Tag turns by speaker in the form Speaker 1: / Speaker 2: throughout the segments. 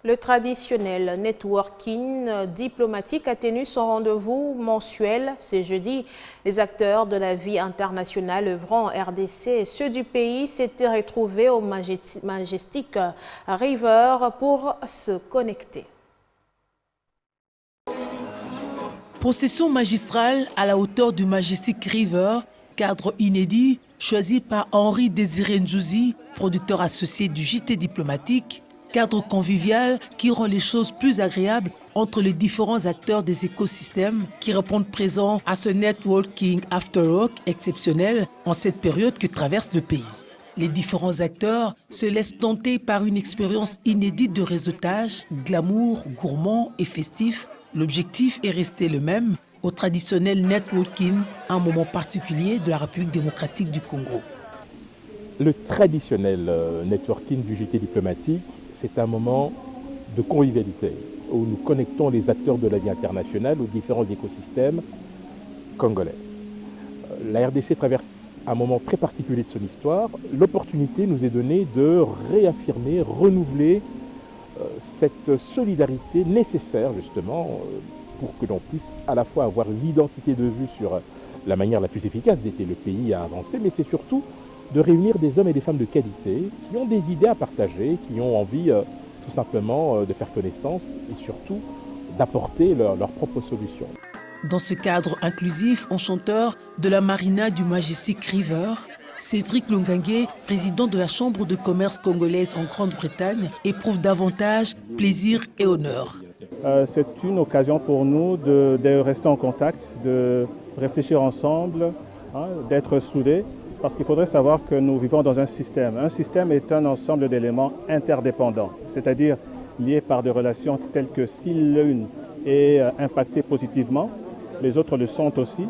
Speaker 1: Le traditionnel networking diplomatique a tenu son rendez-vous mensuel ce jeudi. Les acteurs de la vie internationale œuvrant en RDC et ceux du pays s'étaient retrouvés au Majestic River pour se connecter.
Speaker 2: Procession magistrale à la hauteur du Majestic River, cadre inédit choisi par Henri Désiré Ndjouzi, producteur associé du JT diplomatique. Cadre convivial qui rend les choses plus agréables entre les différents acteurs des écosystèmes qui répondent présents à ce networking after work exceptionnel en cette période que traverse le pays. Les différents acteurs se laissent tenter par une expérience inédite de réseautage, glamour, gourmand et festif. L'objectif est resté le même au traditionnel networking, un moment particulier de la République démocratique du Congo.
Speaker 3: Le traditionnel networking du JT diplomatique, c'est un moment de convivialité où nous connectons les acteurs de la vie internationale aux différents écosystèmes congolais. La RDC traverse un moment très particulier de son histoire. L'opportunité nous est donnée de réaffirmer, renouveler cette solidarité nécessaire justement pour que l'on puisse à la fois avoir l'identité de vue sur la manière la plus efficace d'aider le pays à avancer, mais c'est surtout de réunir des hommes et des femmes de qualité qui ont des idées à partager, qui ont envie tout simplement de faire connaissance et surtout d'apporter leurs propres solutions.
Speaker 2: Dans ce cadre inclusif, enchanteur de la marina du Majestic River, Cédric Lungangue, président de la Chambre de commerce congolaise en Grande-Bretagne, éprouve davantage plaisir et honneur.
Speaker 4: C'est une occasion pour nous de rester en contact, de réfléchir ensemble, d'être soudés. Parce qu'il faudrait savoir que nous vivons dans un système. Un système est un ensemble d'éléments interdépendants, c'est-à-dire liés par des relations telles que si l'une est impactée positivement, les autres le sont aussi,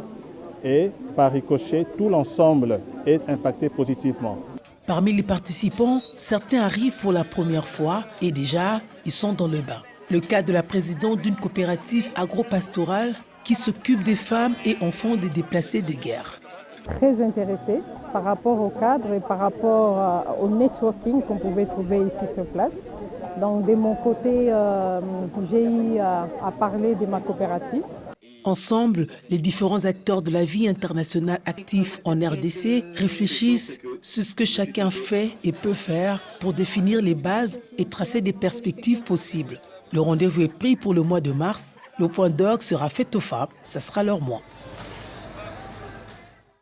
Speaker 4: et par ricochet, tout l'ensemble est impacté positivement.
Speaker 2: Parmi les participants, certains arrivent pour la première fois et déjà, ils sont dans le bain. Le cas de la présidente d'une coopérative agro-pastorale qui s'occupe des femmes et enfants des déplacés de guerre.
Speaker 5: Très intéressée par rapport au cadre et par rapport au networking qu'on pouvait trouver ici sur place. Donc de mon côté, j'ai eu à parler de ma coopérative.
Speaker 2: Ensemble, les différents acteurs de la vie internationale actifs en RDC réfléchissent sur ce que chacun fait et peut faire pour définir les bases et tracer des perspectives possibles. Le rendez-vous est pris pour le mois de mars. Le point d'orgue sera fait au FAP, ça sera leur mois.